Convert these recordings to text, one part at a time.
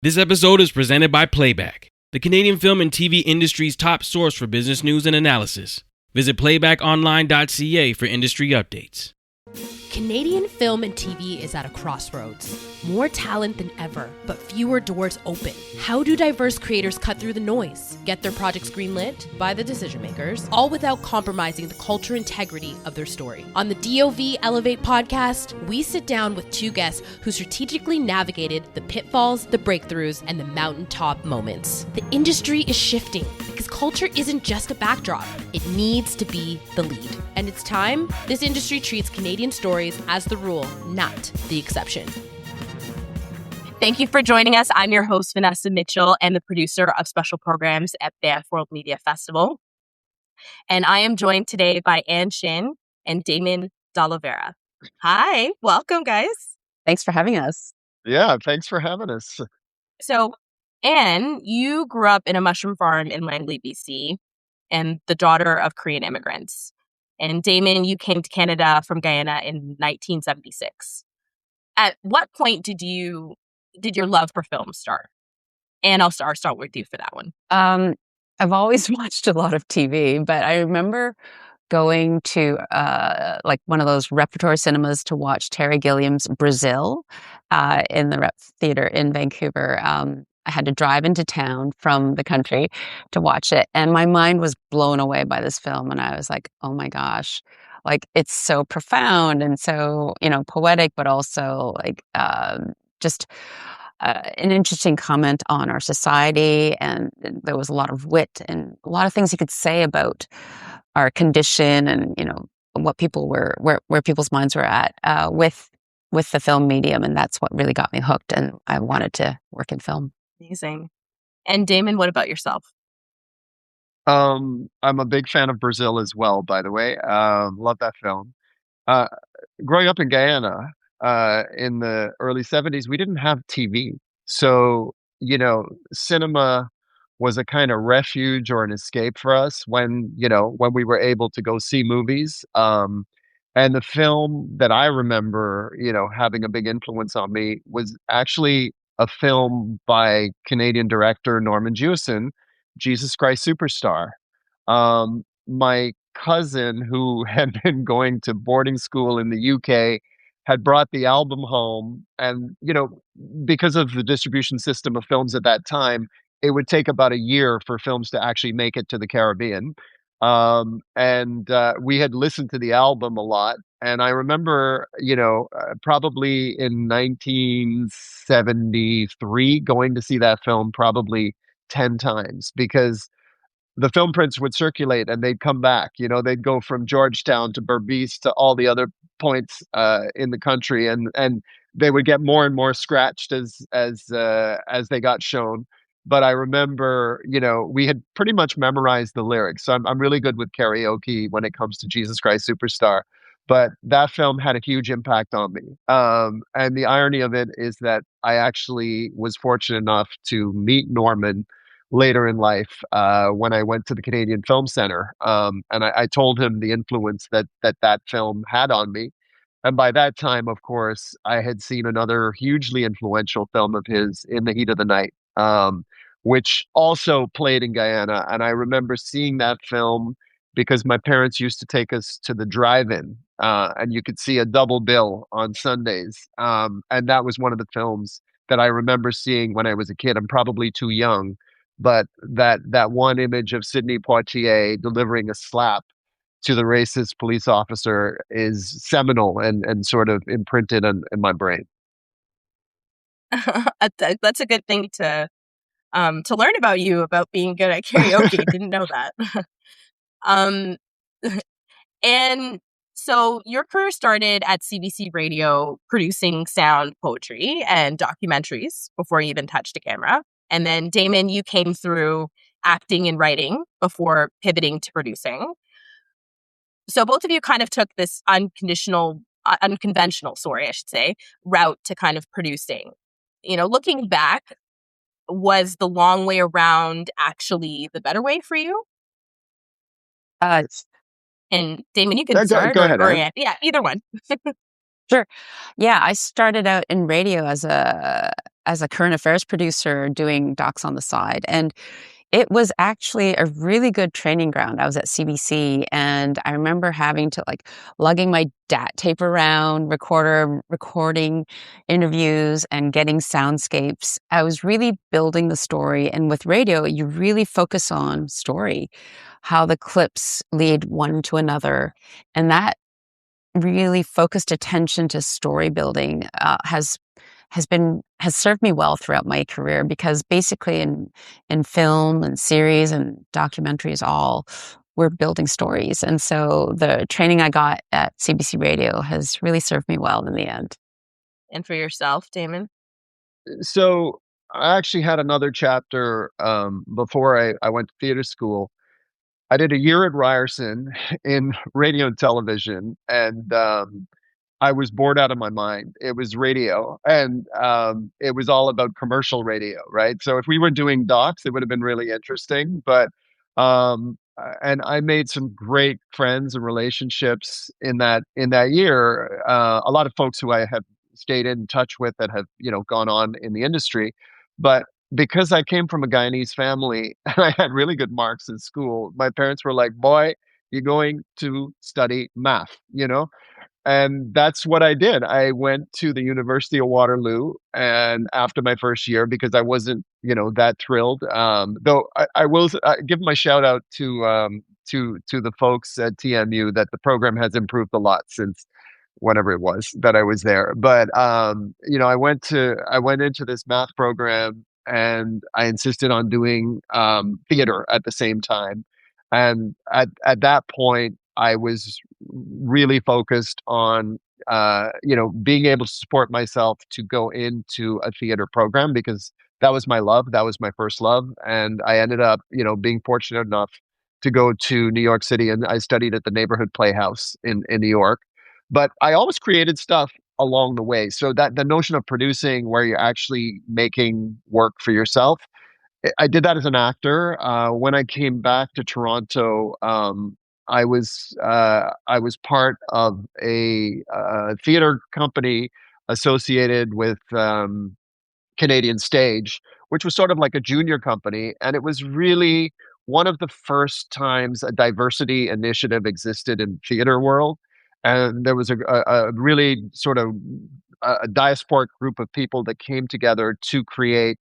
This episode is presented by Playback, the Canadian film and TV industry's top source for business news and analysis. Visit playbackonline.ca for industry updates. Canadian film and TV is at a crossroads. More talent than ever, but fewer doors open. How do diverse creators cut through the noise, get their projects greenlit by the decision makers, all without compromising the culture integrity of their story? On the DOV Elevate Podcast, we sit down with two guests who strategically navigated the pitfalls, the breakthroughs, and the mountaintop moments. The industry is shifting because culture isn't just a backdrop. It needs to be the lead. And it's time this industry treats Canadian stories as the rule, not the exception. Thank you for joining us. I'm your host, Vanessa Mitchell, and the producer of special programs at Banff World Media Festival. And I am joined today by Shin and Damon D'Oliveira. Hi, welcome, guys. Thanks for having us. Yeah, thanks for having us. So, Anne, you grew up in a mushroom farm in Langley, BC, and the daughter of Korean immigrants. And Damon, you came to Canada from Guyana in 1976. At what point did your love for film start? And I'll start with you for that one. I've always watched a lot of TV, but I remember going to like one of those repertoire cinemas to watch Terry Gilliam's Brazil in the Rep Theatre in Vancouver. I had to drive into town from the country to watch it. And my mind was blown away by this film. And I was like, oh my gosh, like it's so profound and so, poetic, but also like just an interesting comment on our society. And there was a lot of wit and a lot of things you could say about our condition and, what people were, where people's minds were at with the film medium. And that's what really got me hooked. And I wanted to work in film. Amazing. And Damon, what about yourself? I'm a big fan of Brazil as well, by the way. Love that film. Growing up in Guyana in the early 70s, we didn't have TV. So, cinema was a kind of refuge or an escape for us when we were able to go see movies. And the film that I remember, having a big influence on me was actually a film by Canadian director Norman Jewison, Jesus Christ Superstar. My cousin, who had been going to boarding school in the UK, had brought the album home. And, because of the distribution system of films at that time, it would take about a year for films to actually make it to the Caribbean. And we had listened to the album a lot. And I remember, probably in 1973, going to see that film probably 10 times because the film prints would circulate and they'd come back. They'd go from Georgetown to Berbice to all the other points in the country, and they would get more and more scratched as they got shown. But I remember, we had pretty much memorized the lyrics. So I'm really good with karaoke when it comes to Jesus Christ Superstar. But that film had a huge impact on me. And the irony of it is that I actually was fortunate enough to meet Norman later in life when I went to the Canadian Film Centre. And I told him the influence that film had on me. And by that time, of course, I had seen another hugely influential film of his, In the Heat of the Night, which also played in Guyana. And I remember seeing that film because my parents used to take us to the drive-in, and you could see a double bill on Sundays. And that was one of the films that I remember seeing when I was a kid. I'm probably too young, but that one image of Sidney Poitier delivering a slap to the racist police officer is seminal and sort of imprinted in my brain. That's a good thing to learn about you, about being good at karaoke. Didn't know that. And so your career started at CBC Radio producing sound, poetry, and documentaries before you even touched a camera. And then, Damon, you came through acting and writing before pivoting to producing. So both of you kind of took this unconventional, route to kind of producing. Looking back, was the long way around actually the better way for you? And Damon, you can start. Go ahead. Yeah, either one. Sure. Yeah, I started out in radio as a current affairs producer doing docs on the side, and it was actually a really good training ground. I was at CBC, and I remember having to lugging my DAT tape around, recording interviews and getting soundscapes. I was really building the story, and with radio, you really focus on story, how the clips lead one to another, and that really focused attention to story building has served me well throughout my career, because basically in film and series and documentaries, all we're building stories, and so the training I got at CBC Radio has really served me well in the end. And for yourself, Damon? So I actually had another chapter before I went to theater school. I did a year at Ryerson in radio and television, and I was bored out of my mind. It was radio, and it was all about commercial radio, right? So if we were doing docs, it would have been really interesting. But and I made some great friends and relationships in that year. A lot of folks who I have stayed in touch with that have gone on in the industry, but because I came from a Guyanese family and I had really good marks in school, my parents were like, "Boy, you're going to study math," And that's what I did. I went to the University of Waterloo, and after my first year, because I wasn't, that thrilled. Though I will give my shout out to the folks at TMU, that the program has improved a lot since whatever it was that I was there. But I went into this math program, and I insisted on doing theater at the same time. And at that point, I was really focused on being able to support myself to go into a theater program, because that was my love. That was my first love. And I ended up, being fortunate enough to go to New York City, and I studied at the Neighborhood Playhouse in New York. But I always created stuff along the way. So that the notion of producing, where you're actually making work for yourself, I did that as an actor. When I came back to Toronto, I was part of a theater company associated with Canadian Stage, which was sort of like a junior company, and it was really one of the first times a diversity initiative existed in theater world. And there was a really sort of a diasporic group of people that came together to create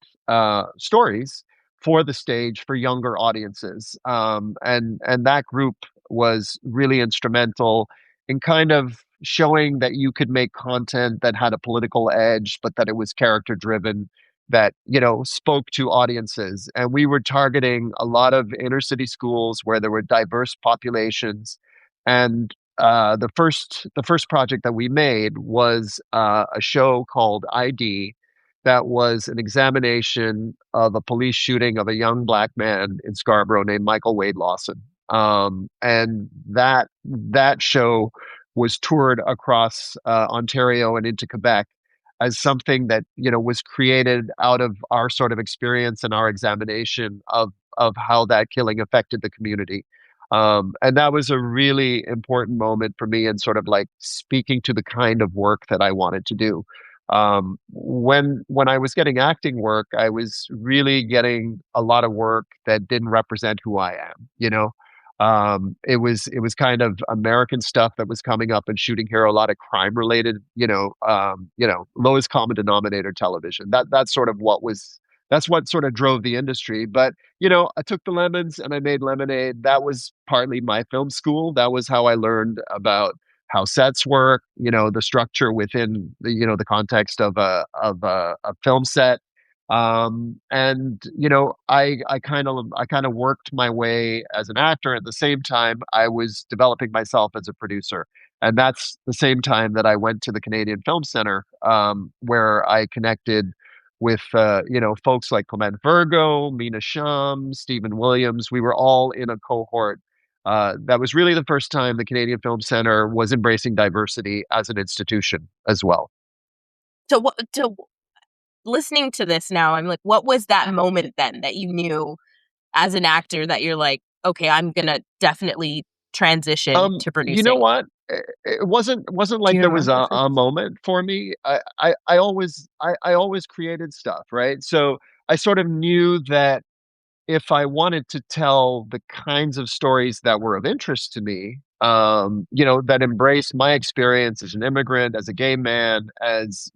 stories for the stage for younger audiences. And that group was really instrumental in kind of showing that you could make content that had a political edge, but that it was character driven, that spoke to audiences. And we were targeting a lot of inner city schools where there were diverse populations. And the first project that we made was a show called ID, that was an examination of a police shooting of a young black man in Scarborough named Michael Wade Lawson. And that show was toured across Ontario and into Quebec as something that was created out of our sort of experience and our examination of how that killing affected the community. And that was a really important moment for me, in sort of like speaking to the kind of work that I wanted to do. When I was getting acting work, I was really getting a lot of work that didn't represent who I am. It was kind of American stuff that was coming up and shooting here, a lot of crime related, lowest common denominator television. That's what sort of drove the industry. But I took the lemons and I made lemonade. That was partly my film school. That was how I learned about how sets work, the structure within the context of a film set. I kind of worked my way as an actor. At the same time, I was developing myself as a producer. And that's the same time that I went to the Canadian Film Center, where I connected with folks like Clement Virgo, Mina Shum, Stephen Williams. We were all in a cohort. That was really the first time the Canadian Film Center was embracing diversity as an institution as well. So listening to this now, I'm like, what was that moment then that you knew as an actor that you're like, okay, I'm gonna definitely transition to producing? You know what? it wasn't Do like you there was remember? a moment for me. I always created stuff, right? So I sort of knew that if I wanted to tell the kinds of stories that were of interest to me, that embrace my experience as an immigrant, as a gay man, as,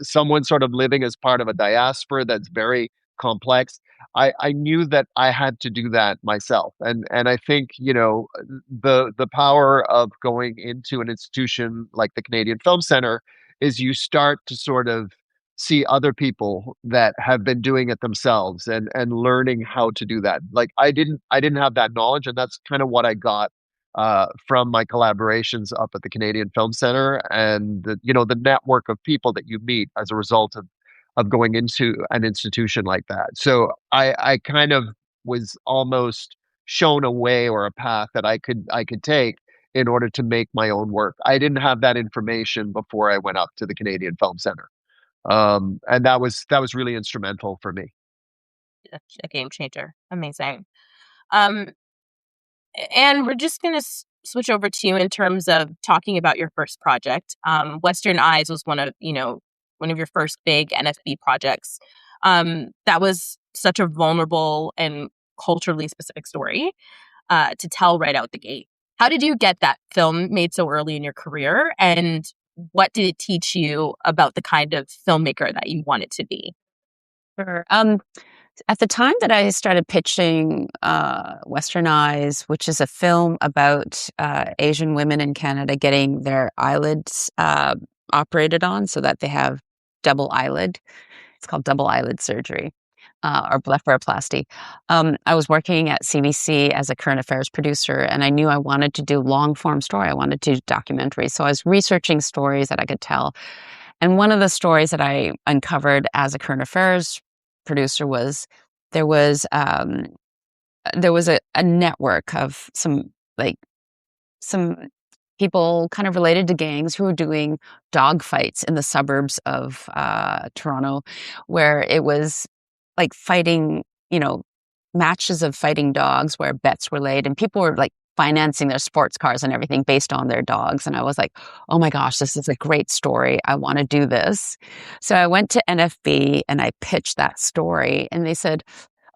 someone sort of living as part of a diaspora that's very complex. I knew that I had to do that myself. And I think, the power of going into an institution like the Canadian Film Center is you start to sort of see other people that have been doing it themselves and learning how to do that. Like I didn't have that knowledge, and that's kind of what I got from my collaborations up at the Canadian Film Center, and the network of people that you meet as a result of going into an institution like that. So I kind of was almost shown a way or a path that I could take in order to make my own work. I didn't have that information before I went up to the Canadian Film Center. And that was really instrumental for me. A game changer. Amazing. Um, and we're just going to switch over to you in terms of talking about your first project. Western Eyes was one of your first big NFB projects. That was such a vulnerable and culturally specific story to tell right out the gate. How did you get that film made so early in your career, and what did it teach you about the kind of filmmaker that you wanted to be? Sure. At the time that I started pitching Western Eyes, which is a film about Asian women in Canada getting their eyelids operated on so that they have double eyelid. It's called double eyelid surgery or blepharoplasty. I was working at CBC as a current affairs producer, and I knew I wanted to do long form story. I wanted to do documentaries. So I was researching stories that I could tell. And one of the stories that I uncovered as a current affairs producer was there was a network of some people kind of related to gangs who were doing dog fights in the suburbs of Toronto, where it was like fighting, matches of fighting dogs where bets were laid, and people were like financing their sports cars and everything based on their dogs. And I was like, oh my gosh, this is a great story. I want to do this. So I went to NFB and I pitched that story, and they said,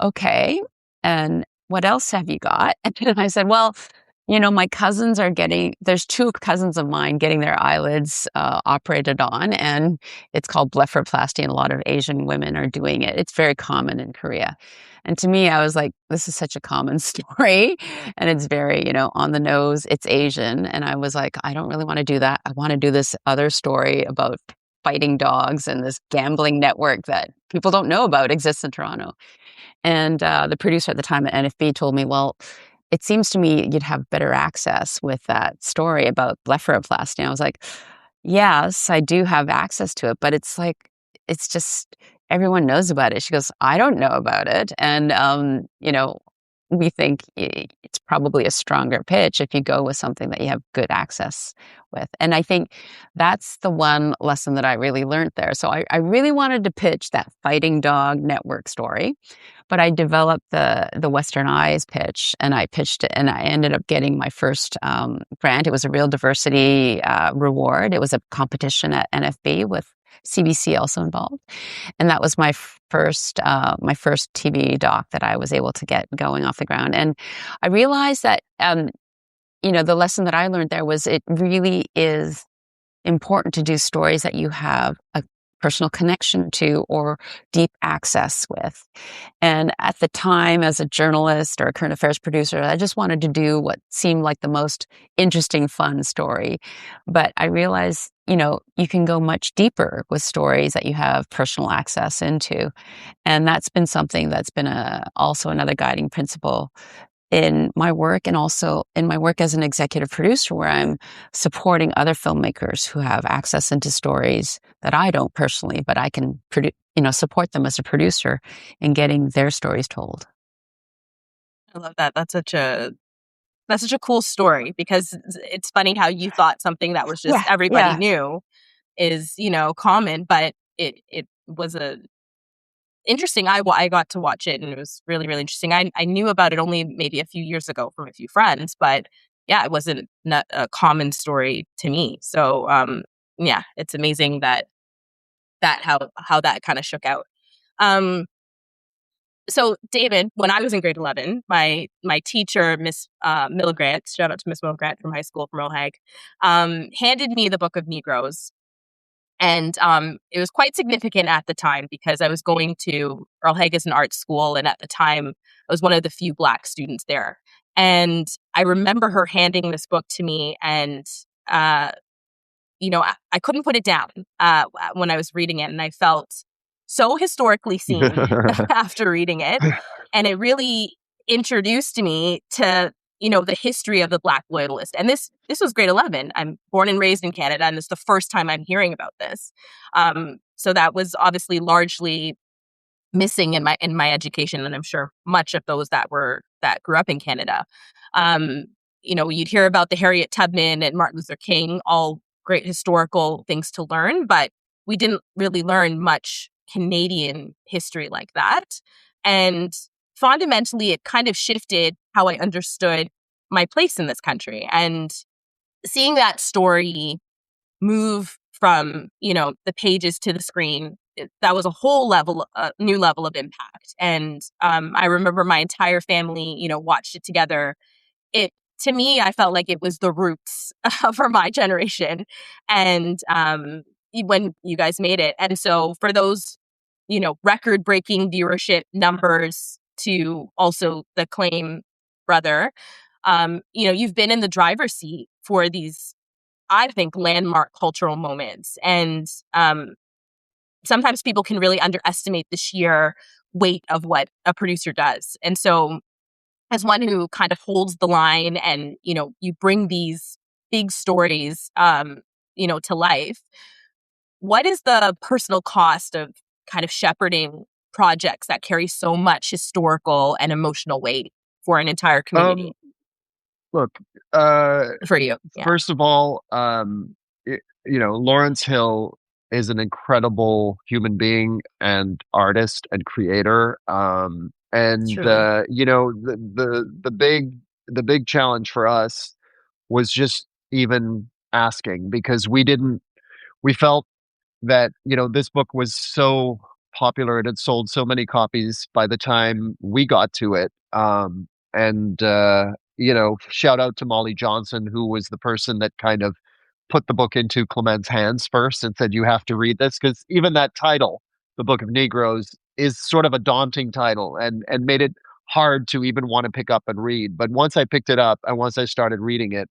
okay, and what else have you got? And I said, well, my cousins there's two cousins of mine getting their eyelids operated on, and it's called blepharoplasty, and a lot of Asian women are doing it. It's very common in Korea. And to me, I was like, this is such a common story, and it's very, on the nose. It's Asian. And I was like, I don't really want to do that. I want to do this other story about fighting dogs and this gambling network that people don't know about exists in Toronto. And the producer at the time at NFB told me, well, it seems to me you'd have better access with that story about blepharoplasty. And I was like, yes, I do have access to it, but it's just everyone knows about it. She goes, I don't know about it. And, we think it's probably a stronger pitch if you go with something that you have good access with. And I think that's the one lesson that I really learned there. So I really wanted to pitch that fighting dog network story, but I developed the Western Eyes pitch, and I pitched it, and I ended up getting my first grant. It was a real diversity reward. It was a competition at NFB with CBC also involved. And that was my first TV doc that I was able to get going off the ground. And I realized that, the lesson that I learned there was it really is important to do stories that you have a personal connection to or deep access with. And at the time, as a journalist or a current affairs producer, I just wanted to do what seemed like the most interesting, fun story. But I realized, you can go much deeper with stories that you have personal access into. And that's been something that's been also another guiding principle in my work, and also in my work as an executive producer, where I'm supporting other filmmakers who have access into stories that I don't personally, but I can support them as a producer in getting their stories told. I love that. That's such a cool story, because it's funny how you thought something that was just everybody knew is, common, but it was interesting. I got to watch it, and it was really, really interesting. I knew about it only maybe a few years ago from a few friends, but yeah, it wasn't not a common story to me. So yeah, it's amazing that how that kind of shook out. So David, when I was in grade 11, my teacher, Miss Milgrant, shout out to Miss Milgrant from high school from Rohag, handed me the Book of Negroes. And it was quite significant at the time because I was going to Earl Haig an art school, and at the time I was one of the few Black students there. And I remember her handing this book to me, and I couldn't put it down when I was reading it, and I felt so historically seen after reading it, and it really introduced me to the history of the Black loyalist. And this was grade 11. I'm born and raised in Canada, and it's the first time I'm hearing about this. So that was obviously largely missing in my education, and I'm sure much of those that grew up in Canada. You'd hear about the Harriet Tubman and Martin Luther King, all great historical things to learn, but we didn't really learn much Canadian history like that. And fundamentally, it kind of shifted how I understood my place in this country. And seeing that story move from, the pages to the screen, that was a whole new level of impact. And I remember my entire family, watched it together. To me, I felt like it was the roots for my generation. And when you guys made it. And so for those, record-breaking viewership numbers to also the Acclaim brother, you've been in the driver's seat for these, I think, landmark cultural moments. And sometimes people can really underestimate the sheer weight of what a producer does. And so as one who kind of holds the line and, you bring these big stories, to life, what is the personal cost of kind of shepherding projects that carry so much historical and emotional weight for an entire community? Look, for you, yeah. First of all, Lawrence Hill is an incredible human being and artist and creator. And the big challenge for us was just even asking, because we felt that this book was so popular, it had sold so many copies by the time we got to it. And shout out to Molly Johnson, who was the person that kind of put the book into Clement's hands first and said, you have to read this, because even that title, The Book of Negroes, is sort of a daunting title and made it hard to even want to pick up and read. But once I picked it up and once I started reading it,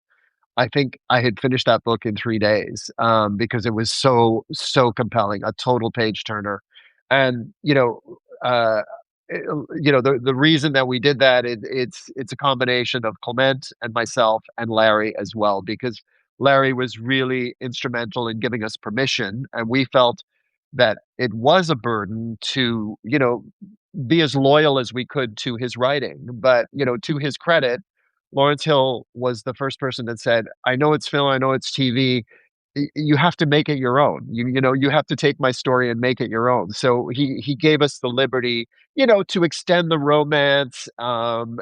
I think I had finished that book in 3 days, because it was so compelling, a total page turner. And the reason that we did that, it's a combination of Clement and myself and Larry as well, because Larry was really instrumental in giving us permission, and we felt that it was a burden to be as loyal as we could to his writing. But to his credit, Lawrence Hill was the first person that said, I know it's film, I know it's TV, you have to make it your own. You have to take my story and make it your own. So he gave us the liberty, to extend the romance, and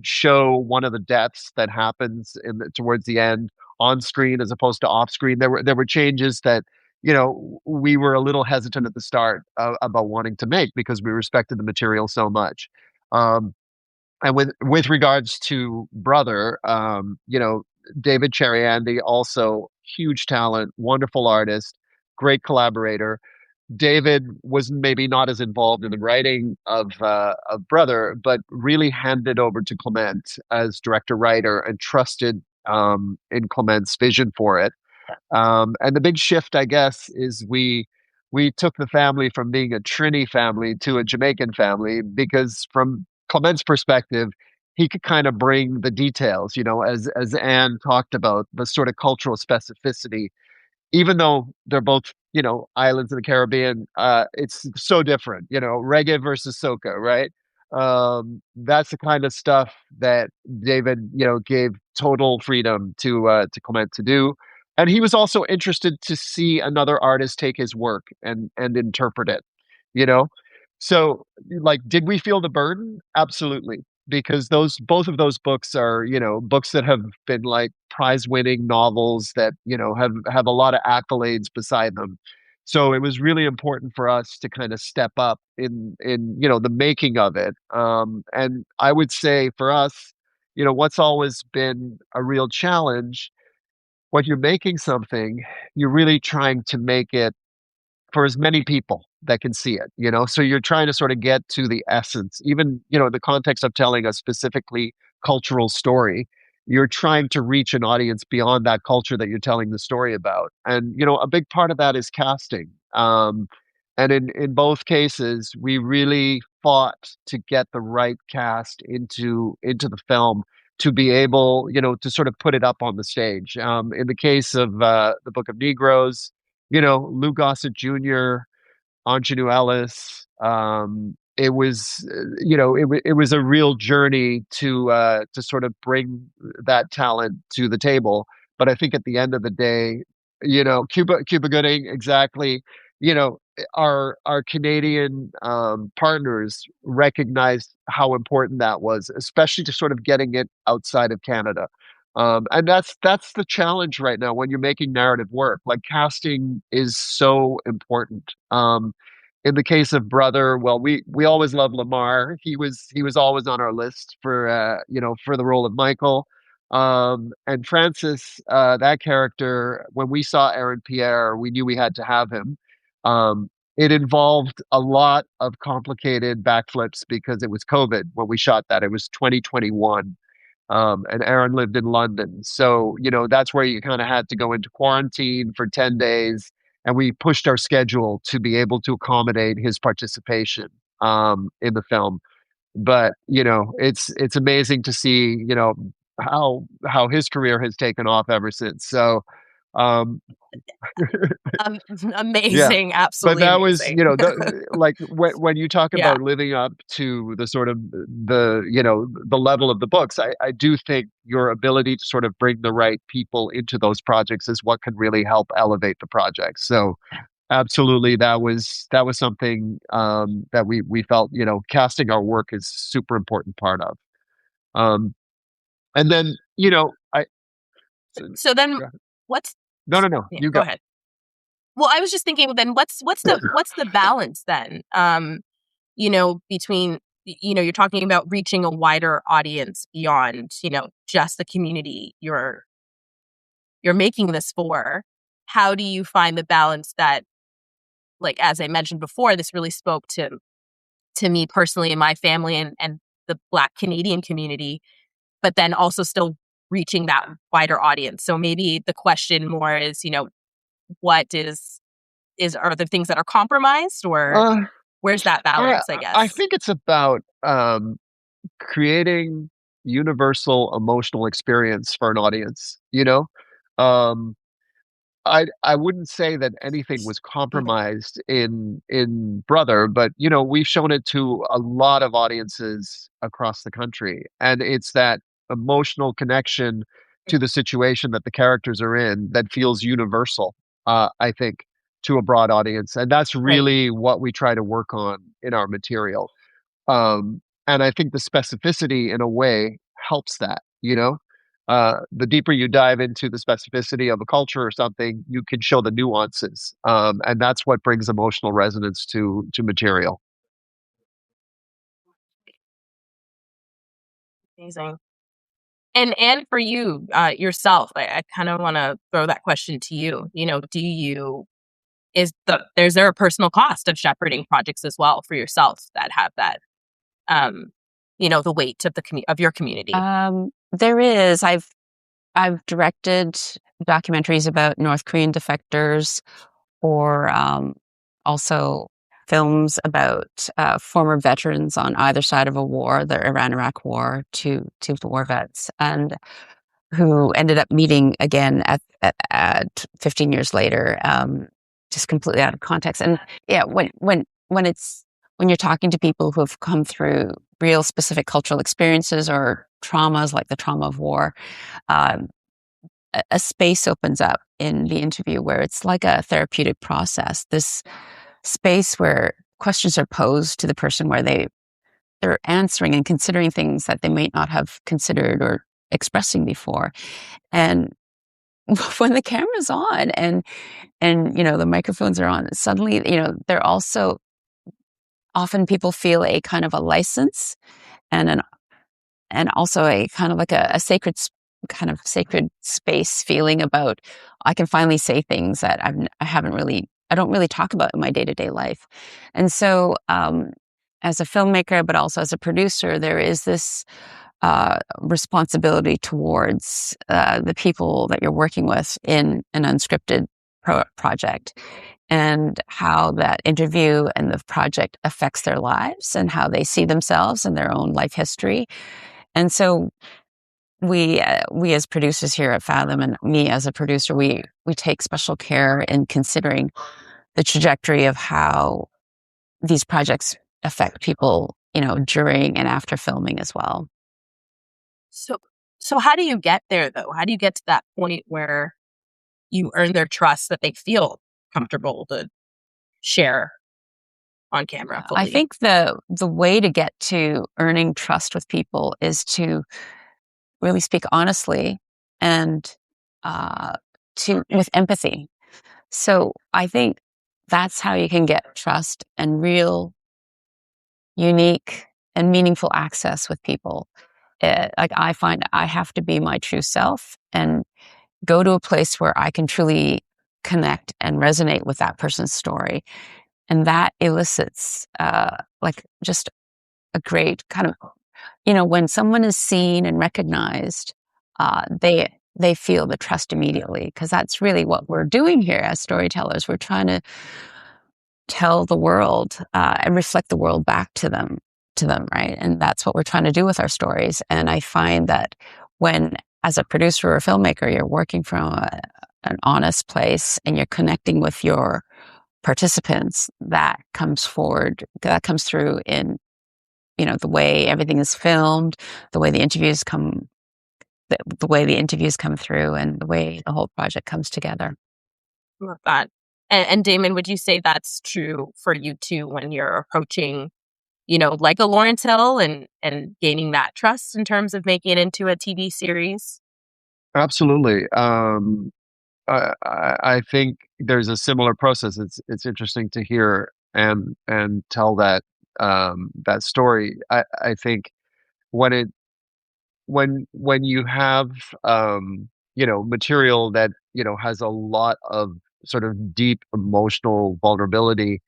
show one of the deaths that happens towards the end on screen as opposed to off screen. There were changes that we were a little hesitant at the start about wanting to make, because we respected the material so much. And with regards to Brother, David Cheriandy, also huge talent, wonderful artist, great collaborator. David was maybe not as involved in the writing of Brother, but really handed over to Clement as director-writer and trusted in Clement's vision for it. And the big shift, I guess, is we took the family from being a Trini family to a Jamaican family, because from Clement's perspective, he could kind of bring the details, as Anne talked about, the sort of cultural specificity. Even though they're both, islands in the Caribbean, it's so different, reggae versus soca, right? That's the kind of stuff that David, gave total freedom to Clement to do. And he was also interested to see another artist take his work and interpret it, So, like, did we feel the burden? Absolutely. because both of those books are, books that have been like prize-winning novels that, have a lot of accolades beside them. So it was really important for us to kind of step up in the making of it. And I would say for us, what's always been a real challenge when you're making something, you're really trying to make it for as many people that can see it. So you're trying to sort of get to the essence, even, in the context of telling a specifically cultural story, you're trying to reach an audience beyond that culture that you're telling the story about. And, a big part of that is casting. And in both cases, we really fought to get the right cast into the film to be able, to sort of put it up on the stage. In the case of the Book of Negroes, Lou Gossett Jr., Anjanou Ellis. It was, it was a real journey to sort of bring that talent to the table. But I think at the end of the day, Cuba Gooding, exactly. You know, our Canadian partners recognized how important that was, especially to sort of getting it outside of Canada. And that's the challenge right now when you're making narrative work. Like casting is so important. In the case of Brother, well, we always loved Lamar. He was always on our list for for the role of Michael. And Francis, that character, when we saw Aaron Pierre, we knew we had to have him. It involved a lot of complicated backflips because it was COVID when we shot that. It was 2021. And Aaron lived in London. So, that's where you kind of had to go into quarantine for 10 days. And we pushed our schedule to be able to accommodate his participation in the film. But, it's amazing to see, how his career has taken off ever since. So, um, yeah. Amazing, But absolutely that was, amazing. like when you talk Yeah. about living up to the sort of the level of the books, I do think your ability to sort of bring the right people into those projects is what can really help elevate the project. So absolutely, that was something that we felt, casting our work is super important part of. Um, and then, I So then, what's no, yeah, you go go. ahead. Well, I was just thinking, then what's the balance then? Between you're talking about reaching a wider audience beyond just the community you're making this for. How do you find the balance that, like, as I mentioned before, this really spoke to me personally and my family and the Black Canadian community, but then also still reaching that wider audience. So maybe the question more is, what are there things that are compromised, or Uh, where's that balance, I I guess? think it's about creating universal emotional experience for an audience. Um, I wouldn't say that anything was Okay. compromised in Brother, but we've shown it to a lot of audiences across the country, and it's that emotional connection to the situation that the characters are in that feels universal. I think to a broad audience, and that's Right. really what we try to work on in our material. And I think the specificity in a way helps that. The deeper you dive into the specificity of a culture or something, you can show the nuances. And that's what brings emotional resonance to material. Amazing. And for you, yourself, I kind of want to throw that question to you. Is there a personal cost of shepherding projects as well for yourself that have that, um, the weight of of your community? There is. I've directed documentaries about North Korean defectors, or also films about former veterans on either side of a war, the Iran-Iraq War, two war vets, and who ended up meeting again at 15 years later, just completely out of context. And yeah, when you're talking to people who have come through real specific cultural experiences or traumas like the trauma of war, um, a space opens up in the interview where it's like a therapeutic process. This space where questions are posed to the person where they they're answering and considering things that they might not have considered or expressing before. And when the camera's on and the microphones are on, suddenly, they're also often people feel a kind of a license and also a kind of like a sacred space feeling about, I can finally say things that I don't really talk about in my day-to-day life. And so, as a filmmaker, but also as a producer, there is this responsibility towards the people that you're working with in an unscripted project, and how that interview and the project affects their lives and how they see themselves and their own life history. And so we as producers here at Fathom, and me as a producer, we take special care in considering the trajectory of how these projects affect people, during and after filming as well. So how do you get there, though? How do you get to that point where you earn their trust that they feel comfortable to share on camera fully? I think the way to get to earning trust with people is to really speak honestly and with empathy. So I think that's how you can get trust and real, unique, and meaningful access with people. Like, I find I have to be my true self and go to a place where I can truly connect and resonate with that person's story. And that elicits just a great kind of, when someone is seen and recognized, they feel the trust immediately, because that's really what we're doing here as storytellers. We're trying to tell the world and reflect the world back to them, right? And that's what we're trying to do with our stories. And I find that when, as a producer or a filmmaker, you're working from an honest place and you're connecting with your participants, that comes through in, the way everything is filmed, the way the interviews come through, and the way the whole project comes together. I love that. And Damon, would you say that's true for you too when you're approaching, like a Lawrence Hill and gaining that trust in terms of making it into a TV series? Absolutely. I think there's a similar process. It's interesting to hear and tell that story. I think when you have material that has a lot of sort of deep emotional vulnerability,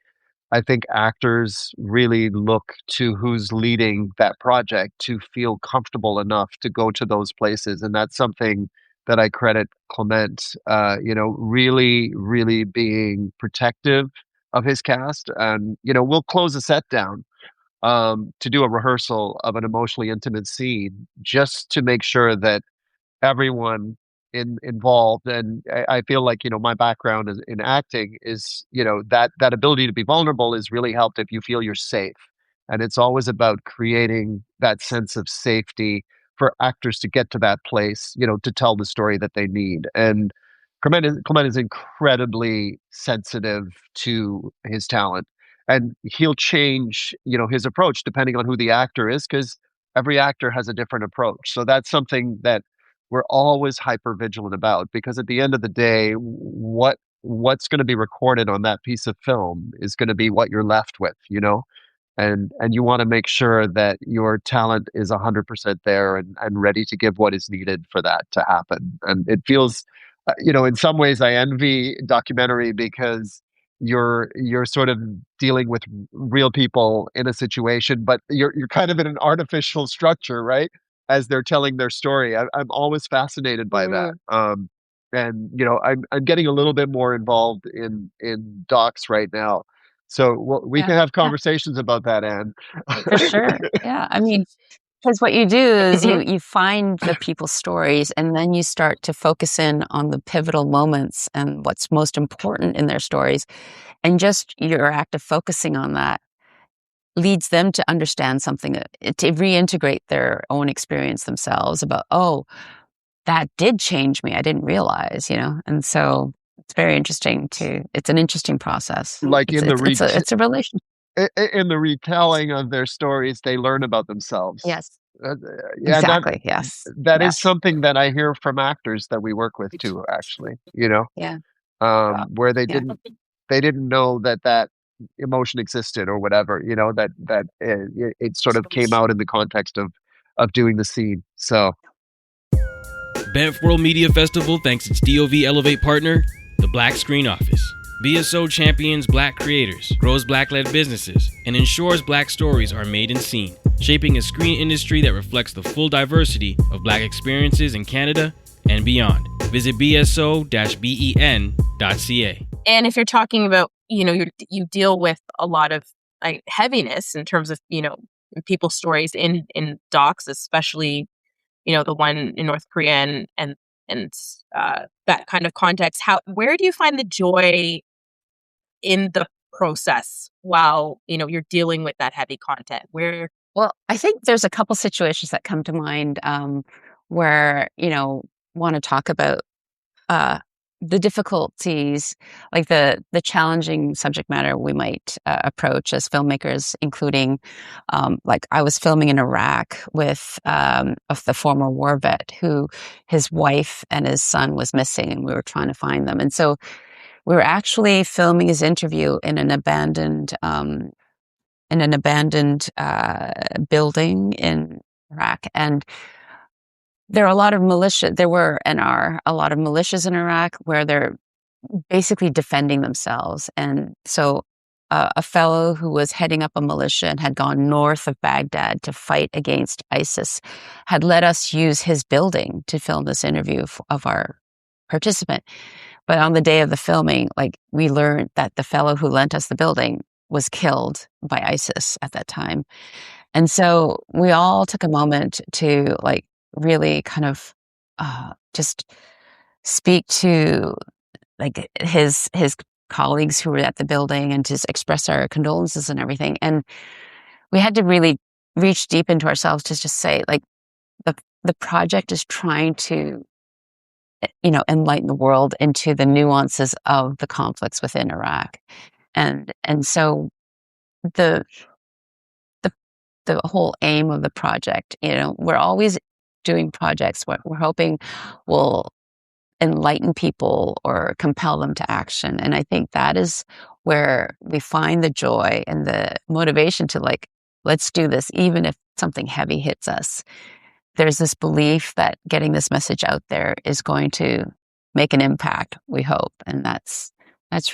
I think actors really look to who's leading that project to feel comfortable enough to go to those places. And that's something that I credit Clement, really, really being protective of his cast. And, we'll close a set down to do a rehearsal of an emotionally intimate scene just to make sure that everyone involved, and I feel like my background in acting is that ability to be vulnerable is really helped if you feel you're safe, and it's always about creating that sense of safety for actors to get to that place, to tell the story that they need. And Clement is incredibly sensitive to his talent, and he'll change his approach depending on who the actor is, because every actor has a different approach. So that's something that we're always hyper vigilant about, because at the end of the day, what's going to be recorded on that piece of film is going to be what you're left with, and you want to make sure that your talent is 100% there and ready to give what is needed for that to happen. And it feels, in some ways I envy documentary, because you're sort of dealing with real people in a situation, but you're kind of in an artificial structure, right? As they're telling their story. I'm always fascinated by that. And I'm getting a little bit more involved in docs right now. So we can have conversations about that, Anne. For sure. Yeah. I mean, because what you do is you find the people's stories, and then you start to focus in on the pivotal moments and what's most important in their stories. And just your act of focusing on that leads them to understand something, to reintegrate their own experience themselves about, oh, that did change me. I didn't realize, and so it's very interesting it's an interesting process. Like it's a relationship. in the retelling of their stories, they learn about themselves. Yes. Uh, yeah, Exactly. Yes. that is Yes. something that I hear from actors that we work with too, actually, Yeah. where they Yeah. didn't know that emotion existed or whatever, that it sort of came out in the context of doing the scene. So Banff World Media Festival thanks its DOV Elevate partner, the Black Screen Office. BSO champions Black creators, grows Black-led businesses, and ensures Black stories are made and seen, shaping a screen industry that reflects the full diversity of Black experiences in Canada and beyond. Visit bso-ben.ca. And if you're talking about, you deal with a lot of heaviness in terms of, people's stories in docs, especially, the one in North Korea and that kind of context. Where do you find the joy in the process while, you're dealing with that heavy content? Well, I think there's a couple situations that come to mind where, want to talk about the difficulties, like the challenging subject matter we might approach as filmmakers, including like I was filming in Iraq with of the former war vet who his wife and his son was missing, and we were trying to find them. And so we were actually filming his interview in an abandoned building in Iraq, and there are a lot of militia. There were and are a lot of militias in Iraq where they're basically defending themselves. And so a fellow who was heading up a militia and had gone north of Baghdad to fight against ISIS had let us use his building to film this interview of our participant. But on the day of the filming, we learned that the fellow who lent us the building was killed by ISIS at that time. And so we all took a moment to really kind of just speak to his colleagues who were at the building and just express our condolences and everything. And we had to really reach deep into ourselves to just say, the project is trying to enlighten the world into the nuances of the conflicts within Iraq. And so the whole aim of the project, we're always doing projects what we're hoping will enlighten people or compel them to action. And I think that is where we find the joy and the motivation to let's do this, even if something heavy hits us. There's this belief that getting this message out there is going to make an impact, we hope. And that's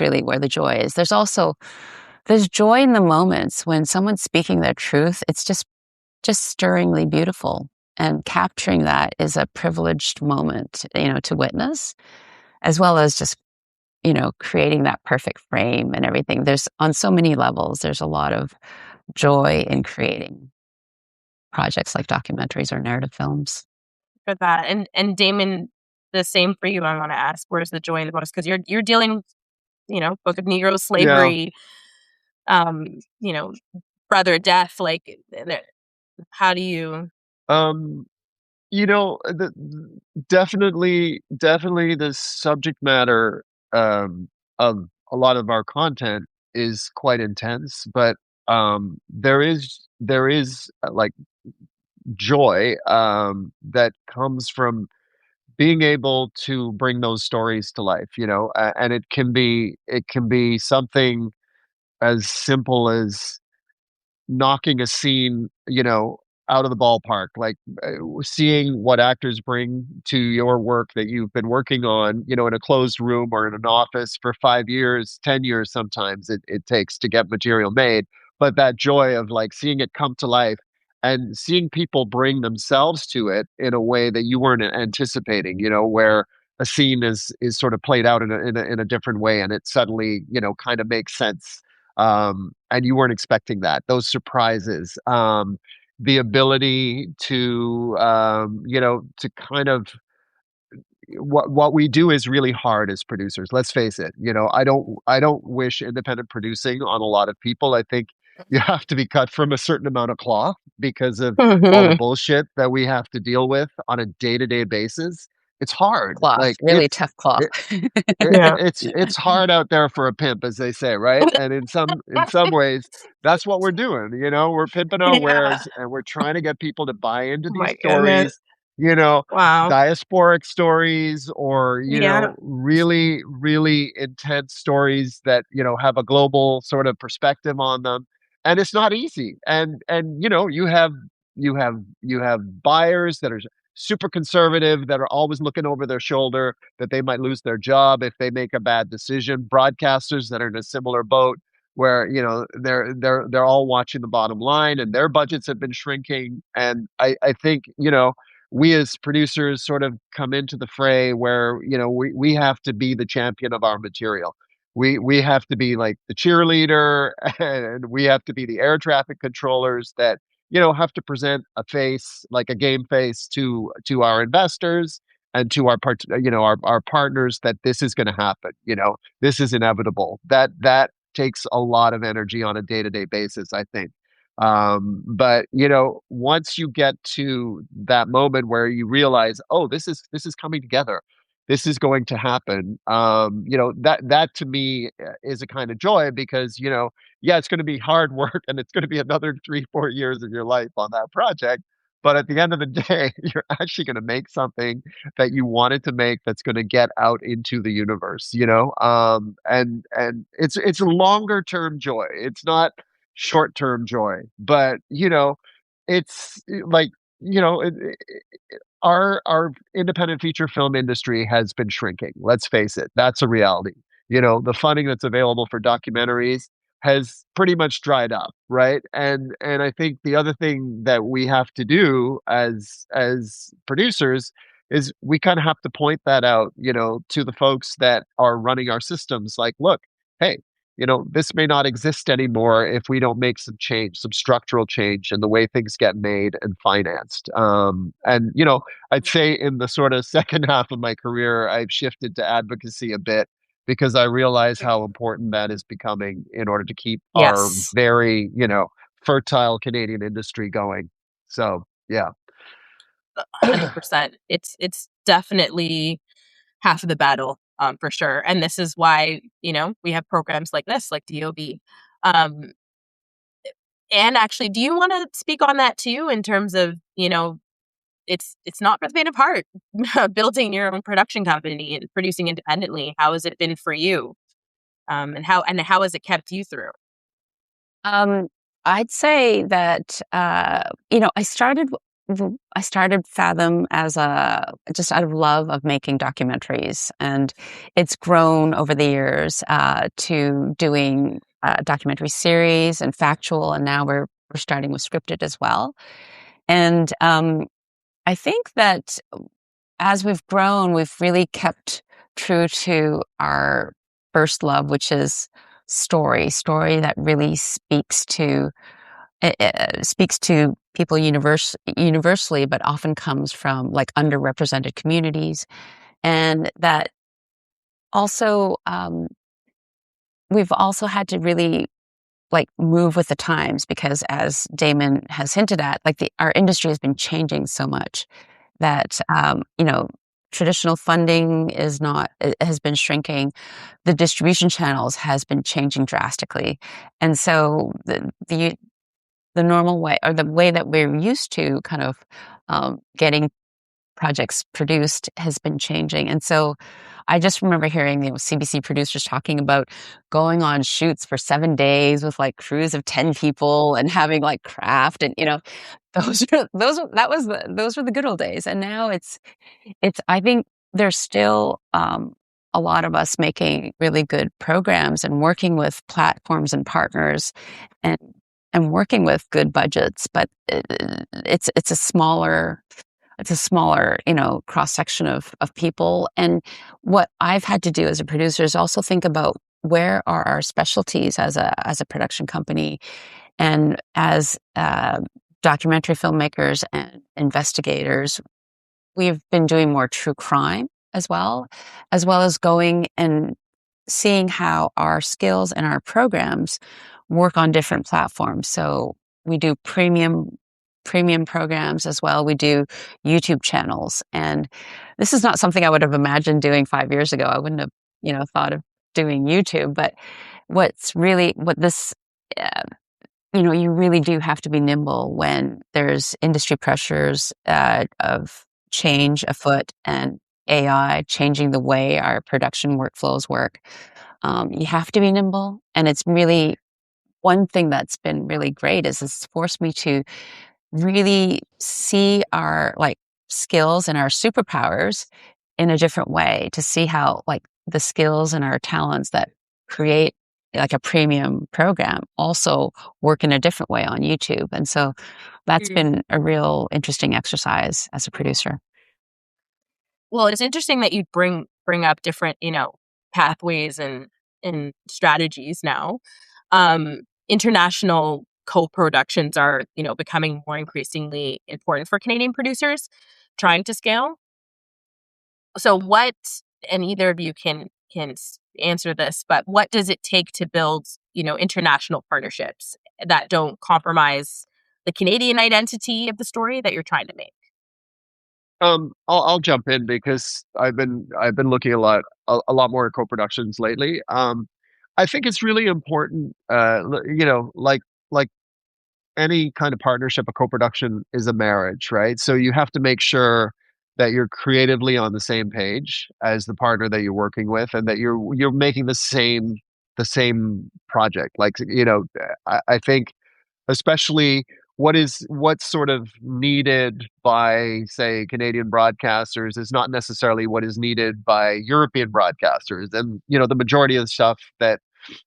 really where the joy is. There's joy in the moments when someone's speaking their truth. It's just stirringly beautiful. And capturing that is a privileged moment, to witness, as well as just, creating that perfect frame and everything. There's on so many levels, there's a lot of joy in creating projects like documentaries or narrative films. For that. And Damon, the same for you. I want to ask, where's the joy in the most? Because you're dealing, Book of Negro slavery, brother death. How do you? Definitely the subject matter of a lot of our content is quite intense, but there is joy that comes from being able to bring those stories to life, and it can be something as simple as knocking a scene, out of the ballpark, seeing what actors bring to your work that you've been working on, in a closed room or in an office for 5 years, 10 years sometimes it takes to get material made. But that joy of seeing it come to life and seeing people bring themselves to it in a way that you weren't anticipating, where a scene is sort of played out in a different way and it suddenly, kind of makes sense. And you weren't expecting that, those surprises, the ability to, to kind of what we do is really hard as producers. Let's face it. I don't wish independent producing on a lot of people. I think you have to be cut from a certain amount of cloth because of all the bullshit that we have to deal with on a day-to-day basis. it's hard. Cloth, Like really tough cloth. Yeah. it's hard out there for a pimp, as they say, right? And in some ways, that's what we're doing. We're pimping our Yeah. wares, and we're trying to get people to buy into Oh these my goodness. stories. You know, Wow. diasporic stories, or Yeah. really, really intense stories that have a global sort of perspective on them. And it's not easy. And you have buyers that are super conservative, that are always looking over their shoulder, that they might lose their job if they make a bad decision. Broadcasters that are in a similar boat, where they're all watching the bottom line, and their budgets have been shrinking. And I think we as producers sort of come into the fray where we have to be the champion of our material. We have to be like the cheerleader, and we have to be the air traffic controllers that have to present a face, like a game face, to our investors and to our partners, that this is going to happen. This is inevitable. That takes a lot of energy on a day-to-day basis, I think. But once you get to that moment where you realize, oh, this is coming together, this is going to happen. That to me is a kind of joy, because yeah, it's going to be hard work, and it's going to be another 3-4 years of your life on that project. But at the end of the day, you're actually going to make something that you wanted to make, that's going to get out into the universe. And it's a longer term joy. It's not short term joy, but it's like our independent feature film industry has been shrinking. Let's face it, that's a reality. The funding that's available for documentaries has pretty much dried up, right? And I think the other thing that we have to do as producers is we kind of have to point that out, to the folks that are running our systems. Like, look, hey, this may not exist anymore if we don't make some change, some structural change in the way things get made and financed. And I'd say in the sort of second half of my career, I've shifted to advocacy a bit, because I realize how important that is becoming in order to keep our Yes. very, fertile Canadian industry going. So, yeah. 100%. It's definitely half of the battle, for sure. And this is why, we have programs like this, like DOV. Um, and actually, do you want to speak on that too, in terms of, it's not for the faint of heart, building your own production company and producing independently. How has it been for you? And how has it kept you through? I'd say that I started Fathom as just out of love of making documentaries, and it's grown over the years to doing documentary series and factual, and now we're starting with scripted as well. And I think that as we've grown, we've really kept true to our first love, which is story that really speaks to people universally, but often comes from like underrepresented communities. And that also, we've also had to really like move with the times, because as Damon has hinted at, like our industry has been changing so much that, traditional funding has been shrinking. The distribution channels has been changing drastically. And so the normal way, or the way that we're used to kind of getting projects produced, has been changing. And so I just remember hearing CBC producers talking about going on shoots for 7 days with like crews of 10 people and having like craft, and those were the good old days. And now it's I think there's still a lot of us making really good programs and working with platforms and partners and working with good budgets, but it's a smaller cross section of people. And what I've had to do as a producer is also think about where are our specialties as a production company, and as documentary filmmakers and investigators. We've been doing more true crime as well as going and seeing how our skills and our programs work on different platforms. So we do premium premium programs as well. We do YouTube channels. And this is not something I would have imagined doing 5 years ago. I wouldn't have, thought of doing YouTube. But what this, you really do have to be nimble when there's industry pressures of change afoot and AI changing the way our production workflows work. You have to be nimble. And it's really one thing that's been really great is it's forced me to really see our skills and our superpowers in a different way, to see how the skills and our talents that create a premium program also work in a different way on YouTube. And so that's been a real interesting exercise as a producer. Well, it's interesting that you bring up different, pathways and strategies now. International co-productions are, becoming more increasingly important for Canadian producers trying to scale. So and either of you can answer this, but what does it take to build, international partnerships that don't compromise the Canadian identity of the story that you're trying to make? I'll jump in because I've been looking a lot more at co-productions lately. I think it's really important, like any kind of partnership, a co-production is a marriage, right? So you have to make sure that you're creatively on the same page as the partner that you're working with, and that you're making the same project. I think especially what's sort of needed by, say, Canadian broadcasters is not necessarily what is needed by European broadcasters. And the majority of the stuff that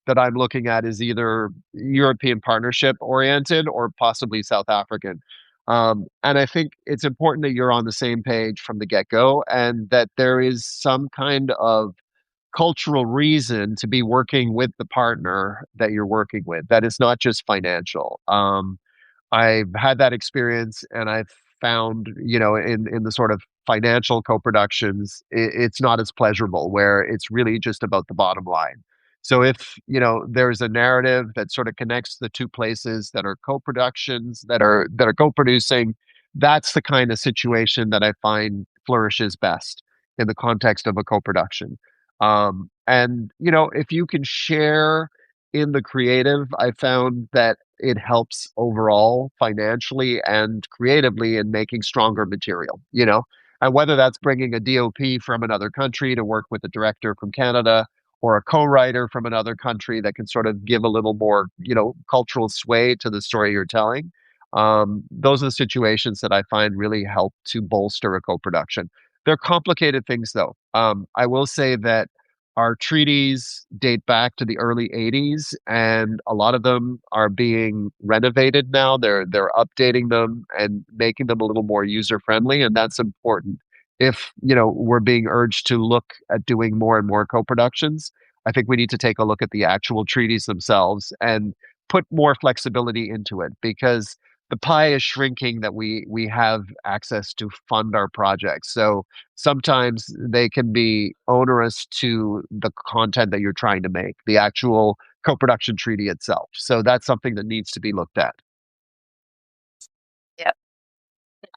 I'm looking at is either European partnership oriented or possibly South African. And I think it's important that you're on the same page from the get-go, and that there is some kind of cultural reason to be working with the partner that you're working with, that it's not just financial. I've had that experience, and I've found, in the sort of financial co-productions, it's not as pleasurable, where it's really just about the bottom line. So if, there's a narrative that sort of connects the two places that are co-productions, that are co-producing, that's the kind of situation that I find flourishes best in the context of a co-production. And, if you can share in the creative, I found that it helps overall financially and creatively in making stronger material, and whether that's bringing a DOP from another country to work with a director from Canada, or a co-writer from another country that can sort of give a little more, cultural sway to the story you're telling. Those are the situations that I find really help to bolster a co-production. They're complicated things, though. I will say that our treaties date back to the early 80s, and a lot of them are being renovated now. They're updating them and making them a little more user-friendly, and that's important. If, we're being urged to look at doing more and more co-productions, I think we need to take a look at the actual treaties themselves and put more flexibility into it, because the pie is shrinking that we have access to fund our projects. So sometimes they can be onerous to the content that you're trying to make, the actual co-production treaty itself. So that's something that needs to be looked at. Yep.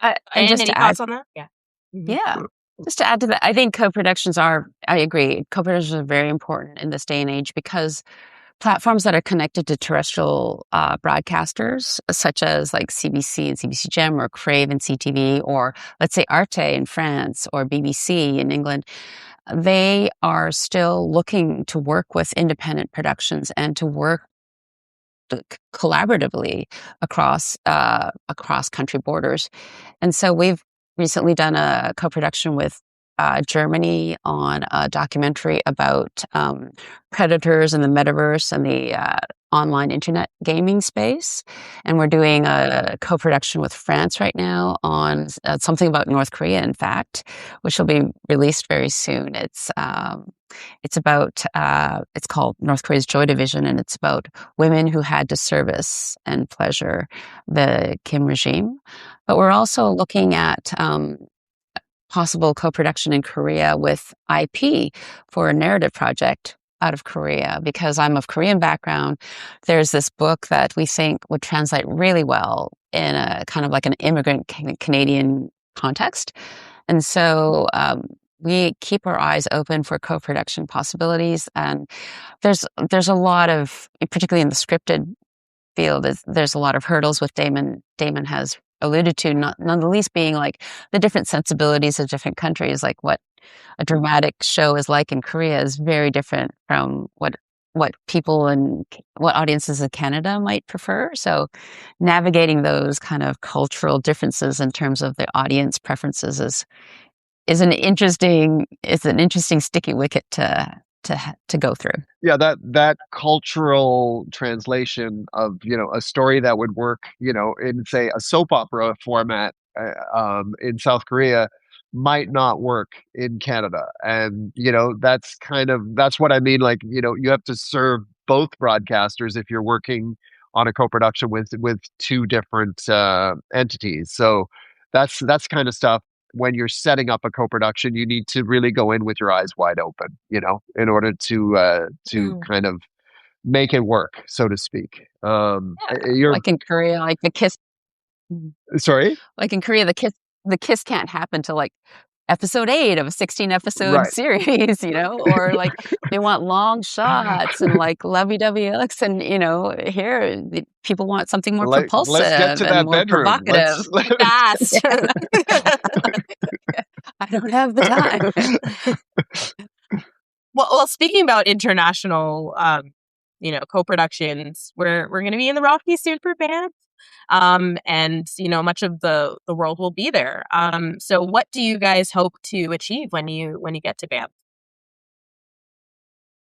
And just any thoughts on that? Yeah. Yeah. Just to add to that, I think I agree, co-productions are very important in this day and age, because platforms that are connected to terrestrial broadcasters, such as like CBC and CBC Gem, or Crave and CTV, or let's say Arte in France, or BBC in England, they are still looking to work with independent productions and to work collaboratively across country borders. And so we've recently done a co-production with Germany on a documentary about predators in the metaverse and the online internet gaming space. And we're doing a co-production with France right now on something about North Korea, in fact, which will be released very soon. It's called North Korea's Joy Division, and it's about women who had to service and pleasure the Kim regime. But we're also looking at possible co-production in Korea with IP for a narrative project out of Korea, because I'm of Korean background. There's this book that we think would translate really well in a kind of like an immigrant Canadian context. And so we keep our eyes open for co-production possibilities. And there's a lot of, particularly in the scripted field, there's a lot of hurdles with Damon has alluded to, none the least being like the different sensibilities of different countries. Like what a dramatic show is like in Korea is very different from what people and what audiences in Canada might prefer. So navigating those kind of cultural differences in terms of the audience preferences is an interesting sticky wicket to go through. Yeah, that cultural translation of, a story that would work, in say a soap opera format in South Korea might not work in Canada. And, that's what I mean. Like, you have to serve both broadcasters if you're working on a co-production with two different entities. So that's kind of stuff. When you're setting up a co-production, you need to really go in with your eyes wide open, in order to kind of make it work, so to speak. Like in Korea, like the kiss. Sorry? Like in Korea, the kiss can't happen till like episode 8 of a 16-episode series, or like they want long shots and like lovey-dovey looks, and here people want something more propulsive. Let's get to that bedroom. Provocative. Fast. I don't have the time. Well, speaking about international, co-productions, we're going to be in the Rockies soon for Banff. And much of the world will be there. So what do you guys hope to achieve when you get to Banff?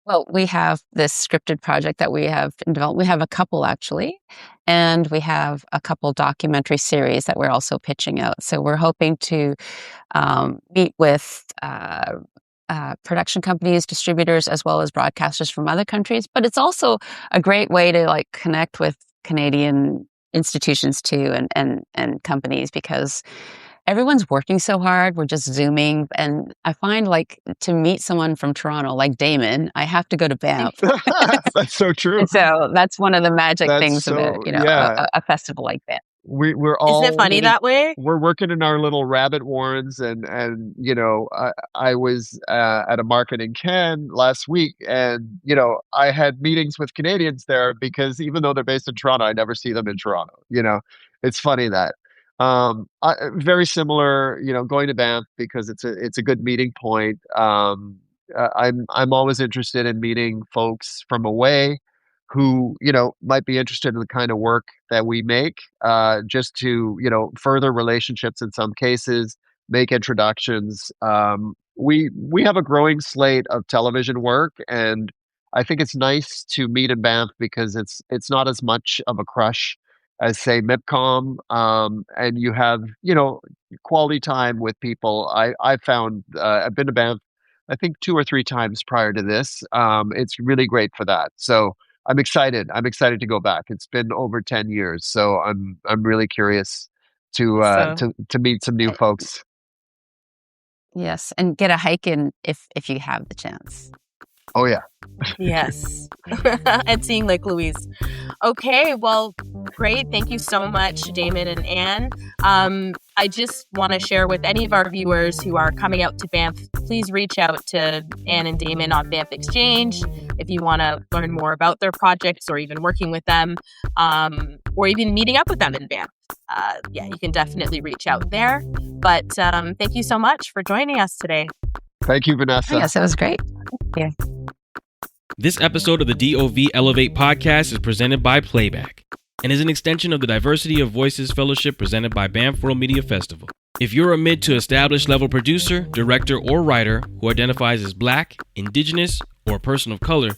Well, we have this scripted project that we have in development. We have a couple actually, and we have a couple documentary series that we're also pitching out. So we're hoping to meet with production companies, distributors, as well as broadcasters from other countries. But it's also a great way to like connect with Canadian institutions too, and companies, because everyone's working so hard. We're just Zooming. And I find like to meet someone from Toronto, like Damon, I have to go to Banff. That's so true. And so that's one of the magic things of it, a festival like that. We're all. Isn't it funny that way? We're working in our little rabbit warrens, and I was at a market in Cannes last week, and I had meetings with Canadians there because even though they're based in Toronto, I never see them in Toronto. It's funny that. Very similar, going to Banff because it's a good meeting point. I'm always interested in meeting folks from away who, might be interested in the kind of work that we make, just to, further relationships in some cases, make introductions. We have a growing slate of television work, and I think it's nice to meet in Banff because it's not as much of a crush as say MIPCOM, and you have, quality time with people. I found, I've been to Banff, I think 2 or 3 times prior to this. It's really great for that. So I'm excited to go back. It's been over 10 years. So I'm really curious to meet some new folks. Yes. And get a hike in if you have the chance. Oh yeah. Yes. And seeing Lake Louise. Okay, well, great. Thank you so much, Damon and Anne. I just want to share with any of our viewers who are coming out to Banff, please reach out to Anne and Damon on Banff Exchange if you want to learn more about their projects or even working with them, or even meeting up with them in Banff. You can definitely reach out there. But thank you so much for joining us today. Thank you, Vanessa. Yes, it was great. Yeah. This episode of the DOV Elevate Podcast is presented by Playback and is an extension of the Diversity of Voices Fellowship presented by Banff World Media Festival. If you're a mid to established level producer, director, or writer who identifies as Black, Indigenous, or a person of color,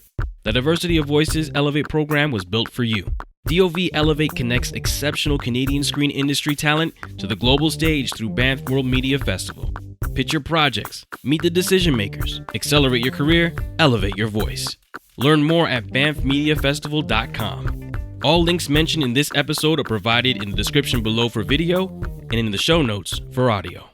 the Diversity of Voices Elevate program was built for you. DOV Elevate connects exceptional Canadian screen industry talent to the global stage through Banff World Media Festival. Pitch your projects, meet the decision makers, accelerate your career, elevate your voice. Learn more at banffmediafestival.com. All links mentioned in this episode are provided in the description below for video and in the show notes for audio.